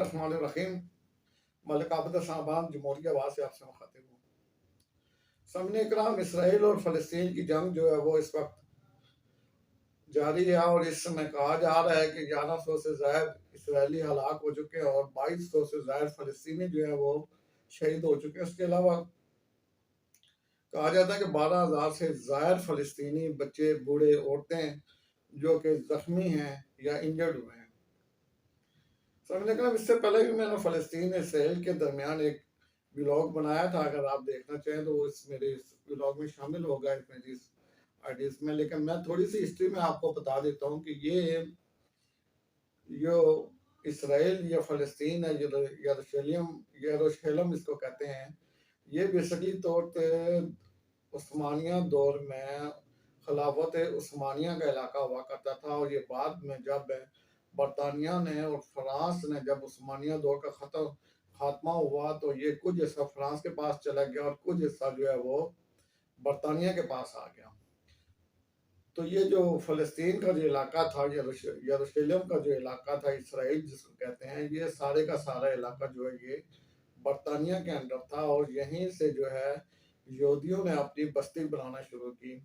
बिस्मिल्लाहिर्रहमानिर्रहीम। मलिक आबिद साहबान जमहूरिया आवाज़ से आपसे मुखातिब हूँ। सामने इकराम, इसराइल और फ़लस्तीन की जंग जो है वो इस वक्त जारी है और इस समय कहा जा रहा है कि 1100 से ज़ायद इसराइली हलाक हो चुके हैं और 2200 से ज़ायद फ़लस्तीनी जो है वो शहीद हो चुके हैं। उसके अलावा कहा जाता है कि 12,000 से ज़ायद फ़लस्तीनी बच्चे, बूढ़े, औरतें जो कि ज़ख्मी हैं या इंजर्ड हुए हैं। समझने का इससे पहले भी मैंने फ़लस्तीन इसराइल के दरमियान एक व्लॉग बनाया था। अगर आप देखना चाहें तो वो मेरे इस व्लॉग में शामिल होगा, मेरी इस आइडियाज़ में। लेकिन मैं थोड़ी सी हिस्ट्री में आपको बता देता हूँ कि ये जो इसराइल या फ़लस्तीन है, यरूशलेम इसको कहते हैं, ये बेसिकली तौर पे उस्मानिया दौर में खिलाफत उस्मानिया का इलाका हुआ करता था और ये बाद में जब बरतानिया ने और फ्रांस ने जब उस्मानिया दौर का खात्मा हुआ तो ये कुछ हिस्सा फ्रांस के पास चला गया और कुछ हिस्सा जो है वो बरतानिया के पास आ गया। तो ये जो फ़लस्तीन का जो इलाका था, यरूशलेम का जो इलाका था, इसराइल जिसको कहते हैं, ये सारे का सारा इलाका जो है ये बरतानिया के अंडर था और यहीं से जो है यहूदियों ने अपनी बस्ती बनाना शुरू की।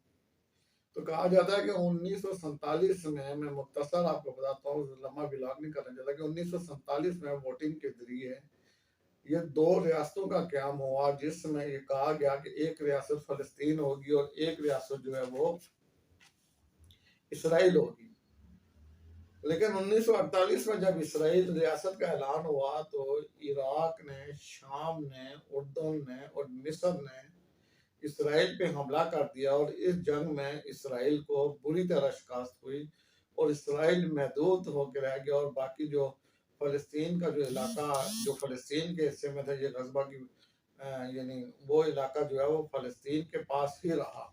तो कहा जाता है कि 1947 में, मैं मुख्तसर आपको बताता हूँ, लम्बा बिलाग नहीं करना चाहता, कि 1947 में वोटिंग के जरिए ये दो रियासतों का क़याम हुआ जिसमें ये कहा गया कि एक रियासत फ़लस्तीन होगी और एक रियासत जो है वो इसराइल होगी। लेकिन 1948 में जब इसराइल रियासत का ऐलान हुआ तो इराक ने, शाम ने, उर्दन ने और मिस्र ने इसराइल पे हमला कर दिया और इस जंग में इसराइल को बुरी तरह शिकस्त हुई और इसराइल महदूद होकर रह गया और बाकी जो फ़लस्तीन का जो इलाका, जो फ़लस्तीन के हिस्से में था, ये गज़बा की यानी वो इलाका जो है वो फ़लस्तीन के पास ही रहा।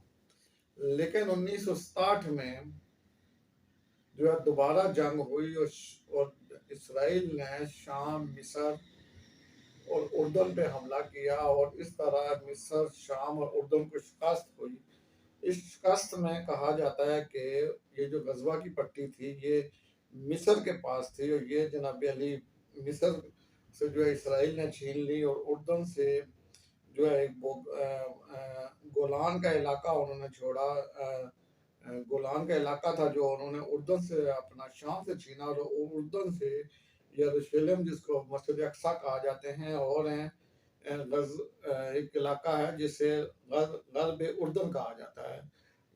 लेकिन 1960 में जो है दोबारा जंग हुई और इसराइल ने शाम, मिस्र और उर्दन पे हमला किया और इस तरह मिस्र, शाम और उर्दन को शिकस्त हुई। इस शिकस्त में कहा जाता है कि ये जो गज़वा की पट्टी थी ये मिस्र के पास थी और ये जनाब अली मिस्र से जो है इसराइल ने छीन ली और उर्दन से जो है एक गोलान का इलाका उन्होंने छोड़ा। गोलान का इलाका था जो उन्होंने उर्दन से, अपना शाम से छीना और उर्दन से यरूशलेम, जिसको मस्जिद अक्सा कहा जाते हैं, और हैं एक इलाका है जिसे गर्ब उर्दन कहा जाता है।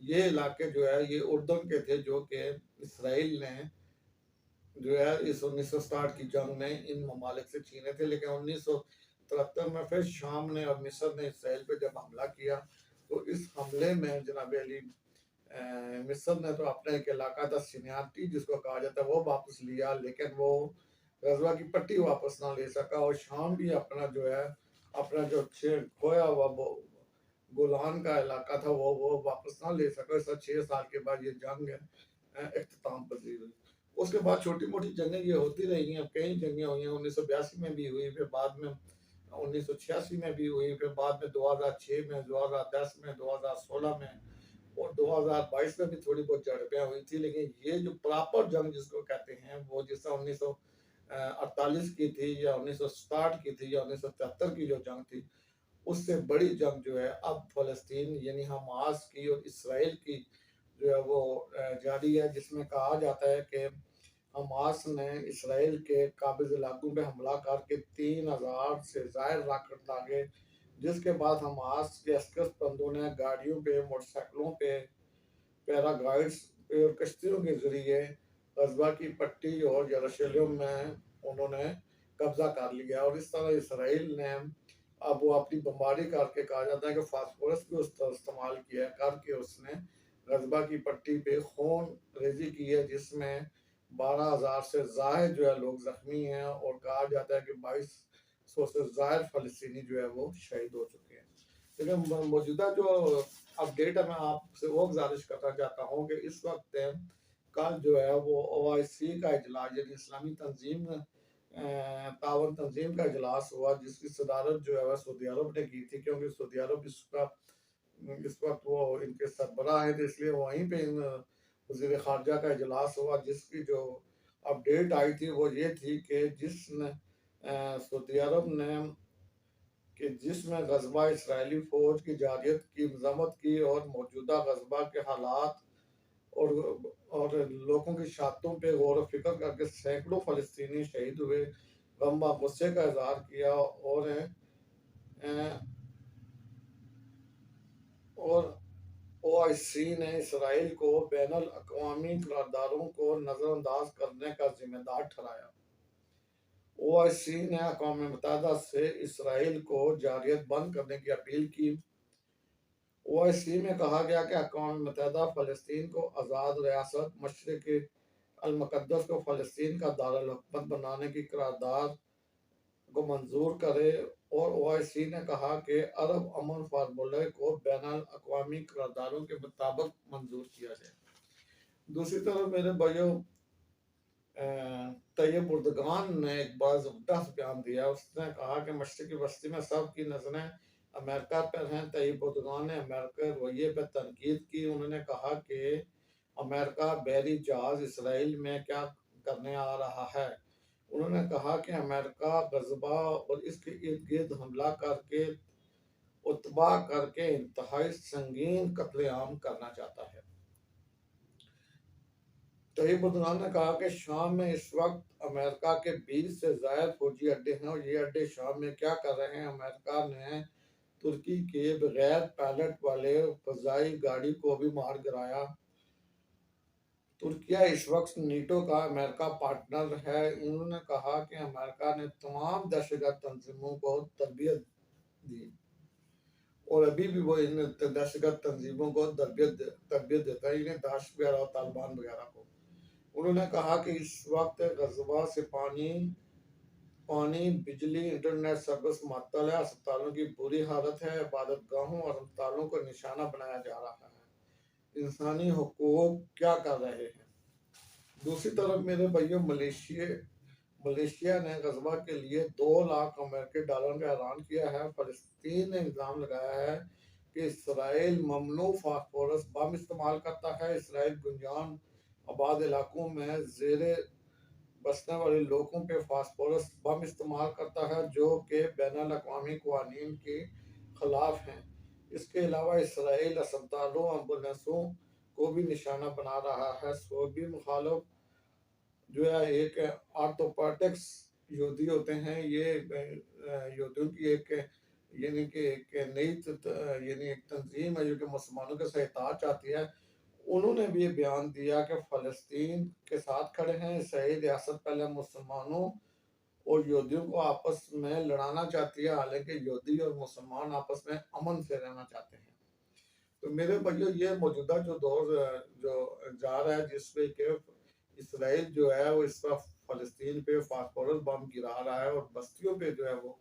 ये इलाके जो है ये उर्दन के थे जो कि इसराइल ने जो है इस 1960 की जंग में इन ममालिक से छीने थे। लेकिन 1973 में फिर शाम ने और मिस्र ने इसराइल पे जब हमला किया तो इस हमले में जनाब अली मिस्र ने तो अपना एक इलाका था सीनियारिटी जिसको कहा जाता है वो वापस लिया, लेकिन वो गज़वा की पट्टी वापस ना ले सका और शाम भी अपना जो है अपना जो खोया हुआ वो गोलान का इलाका था वो वापस ना ले सका। इस 6 साल के बाद ये जंग इख्तिताम पजीर हुई। उसके बाद छोटी मोटी जंगें ये होती रही हैं। अब कई जंगें हुई हैं, 1982 में भी हुई, फिर बाद में 1986 में भी हुई, फिर बाद में 2006 में, 2010 में, 2016 में और 2022 में भी थोड़ी बहुत झड़पें हुई थी। लेकिन ये जो प्रॉपर जंग जिसको कहते हैं वो जिस 1948 की थी या 1960 की थी या 1973 की जो जंग थी, उससे बड़ी जंग जो है अब फ़लस्तीन यानी हमास की और इसराइल की जो है वो जारी है, जिसमें कहा जाता है कि हमास ने इसराइल के काबिज़ इलाकों पे हमला करके 3000 से ज़ायद रॉकेट दागे, जिसके बाद हमास के अस्कर बंदों ने गाड़ियों पे, मोटरसाइकिलों पे, पैराग्लाइड्स पे और कश्तियों के ज़रिए गज़वा की पट्टी और यरूशलेम में उन्होंने कब्जा कर लिया और इस तरह इसराइल ने अब वो अपनी बमबारी करके, कहा जाता है कि फास्फोरस भी उसका इस्तेमाल किया करके उसने गज़बा की पट्टी पे खून रेजी की है, जिसमें 12,000 से ज़ायद जो है लोग ज़ख्मी हैं और कहा जाता है कि 2200 से ज़ायद फ़लस्तीनी जो है वो शहीद हो चुके हैं। लेकिन मौजूदा जो अपडेट है मैं आपसे वो गुजारिश करना चाहता हूँ कि इस वक्त कल जो है वो OIC का इजलास यानी इस्लामी तंजीम तावन तंजीम का इजलास हुआ, जिसकी सदारत जो है वह सऊदी अरब ने की थी, क्योंकि सऊदी अरब इस वक्त वो इनके सरबराह हैं, तो इसलिए वहीं पे इन वज़ीर ख़ारजा का इजलास हुआ, जिसकी जो अपडेट आई थी वो ये थी कि सऊदी अरब ने कि जिसमें गज़बा इसराइली फ़ौज की जारियत की मज़म्मत की और मौजूदा गज़बा के हालात और और लोगों की शहादतों पे गौर व फ़िक्र करके सैकड़ों फ़लस्तीनी शहीद हुए, गम व गुस्से का इज़हार किया और ओआईसी ने इसराइल को बैनुल अक़वामी करारदादों को नज़रअंदाज करने का ज़िम्मेदार ठहराया। ओआईसी ने अक़वाम मुत्तहिदा से इसराइल को जारियत बंद करने की अपील की। ओआईसी में कहा गया कि अक़वाम मुत्तहिदा फ़लस्तीन को आज़ाद रियासत मशरिक़ी अल-मुक़द्दस को फ़लस्तीन का दारुल हुकूमत बनाने की करारदाद को मंजूर करे और ओआईसी ने कहा कि अरब अमन फार्मूले को बैनुल अक़वामी करारदादों के मुताबिक मंजूर किया जाए। दूसरी तरफ मेरे भाइयों, तैयब उर्दगान ने एक बड़ा ज़बरदस्त बयान दिया। उसने कहा कि मशरिक़ी बस्ती में सब की नज़रें अमेरिका पर हैं। तैयब उर्दगान ने अमेरिका के रवैये पर तनकीद की। उन्होंने कहा कि अमेरिका बहरी जहाज़ इसराइल में क्या करने आ रहा है। उन्होंने कहा कि अमेरिका गज़बा और इसके इर्द गिर्द हमला करके और तबाह करके इंतहाई संगीन कत्लेआम करना चाहता है। तैयब उर्दगान ने कहा कि शाम में इस वक्त अमेरिका के 20 से ज़ायद फौजी अड्डे हैं और ये अड्डे शाम में क्या कर रहे हैं। अमेरिका ने तुर्की के बगैर पायलट वाले फ़ज़ाई गाड़ी को भी मार गिराया। तुर्किया इस वक्त नीटो का अमेरिका पार्टनर है। उन्होंने कहा कि अमेरिका ने तमाम दहशतगर्द तंजीमों को तरबियत दी और अभी भी वो इन दहशतगर्द तंजीमों को तरबियत देता है, इन्हें दाश वगैरह और तालिबान वगैरह को। उन्होंने कहा कि इस वक्त गज़बा से पानी, बिजली, इंटरनेट सर्विस मअतल है। अस्पतालों की बुरी हालत है। इबादत गाहों और अस्पतालों को निशाना बनाया जा रहा है। इंसानी हुकूक क्या कर रहे हैं। दूसरी तरफ मेरे भाइयों, मलेशिया ने गज़बा के लिए 2 लाख अमेरिकी डॉलर का ऐलान किया है। फ़लस्तीन ने इल्ज़ाम लगाया है कि इसराइल ममनू फास्फोरस बम इस्तेमाल करता है। इसराइल गुंजान आबाद इलाकों में ज़ेरे बसने वाले लोगों पे फास्फोरस बम इस्तेमाल करता है जो कि बैनुल अक़वामी क़वानीन के खिलाफ हैं। इसके अलावा इसराइल अस्पतालों एम्बुलेंसों को भी निशाना बना रहा है। सऊदी मुखालिफ जो है एक ऑर्थोपेडिक्स यहूदी होते हैं। ये यहूदियों की एक यानी कि एक नई यानी एक तंजीम है जो कि मुसलमानों के साथ चाहती है। उन्होंने भी ये बयान दिया कि फ़लस्तीन के साथ खड़े हैं। इसराइल रियासत पहले मुसलमानों और यहूदियों को आपस में लड़ाना चाहती है, हालांकि यहूदी और मुसलमान आपस में अमन से रहना चाहते हैं। तो मेरे भाइयों, ये मौजूदा जो दौर जो जा रहा है जिसमें कि इसराइल जो है वो इस वक्त फ़लस्तीन पे फास्फोरस बम गिरा रहा है और बस्तियों पे जो है वो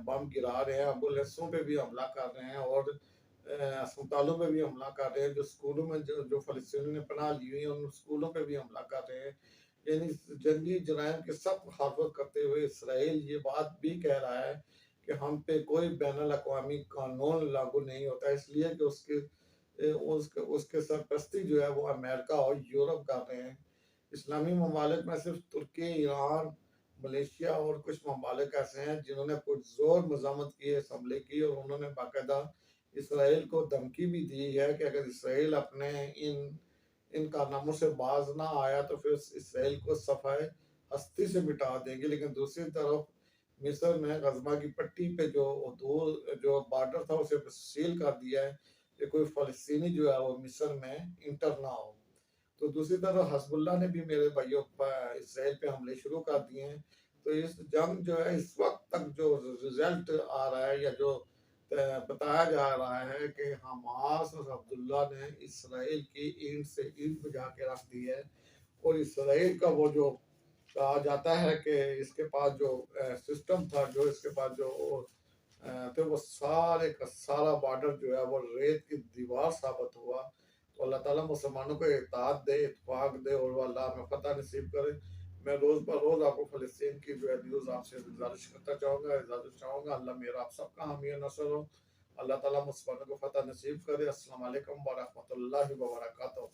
बम गिरा रहे हैं, एम्बुलेंसों पे भी हमला कर रहे हैं और अस्पतालों पे भी हमला कर रहे हैं। जो स्कूलों में जो फ़लस्तीनियों ने पनाह ली हुई है उन स्कूलों पे भी हमला कर रहे हैं। यानी जंगी जराइम के सब मुखालफत करते हुए इसराइल ये बात भी कह रहा है कि हम पे कोई बैनुल अक़वामी कानून लागू नहीं होता, इसलिए कि उसके सरपरस्ती जो है वो अमेरिका और यूरोप कर रहे हैं। इस्लामी ममालिक में सिर्फ तुर्की, ईरान, मलेशिया और कुछ ममालिक ऐसे हैं जिन्होंने पुरज़ोर मज़ामत की, असम्बली की और उन्होंने बाकायदा इसराइल को धमकी भी दी है कि अगर इसराइल अपने इन कारनामों से बाज ना आया तो फिर इसराइल को सफ़ाए हस्ती से मिटा देंगे। लेकिन दूसरी तरफ मिस्र ने गज़बा की पट्टी पे जो बॉर्डर था उसे सील कर दिया है कि कोई फ़लस्तीनी जो है वो मिस्र में इंटर ना हो। तो दूसरी तरफ हज़बुल्लाह ने भी मेरे भाइयों इसराइल पे हमले शुरू कर दिए हैं। तो इस जंग जो है इस वक्त तक जो रिजल्ट आ रहा है या जो बताया जा रहा है कि हमास और अब्दुल्ला ने इसराइल की ईंट से ईंट बजा के रख दी है और इसराइल का वो जो कहा जाता है कि इसके पास जो सिस्टम था, जो इसके पास जो तो वो सारे का सारा बॉर्डर जो है वो रेत की दीवार साबित हुआ। तो अल्लाह ताला मुसलमानों को इत्तेहाद दे, इत्तेफाक दे और वो अल्लाह में फतह नसीब करे। मैं रोज़ बरोज़ आपको फ़लस्तीन की जो है न्यूज़ आपसे गुज़ारिश करता चाहूँगा, इजाज़त चाहूँगा। अल्लाह मेरा आप सबका हामी और नसर हो। अल्लाह ताला मुसलमानों को फतह नसीब करे। अस्सलाम वालेकुम व रहमतुल्लाहि व बरकातहू।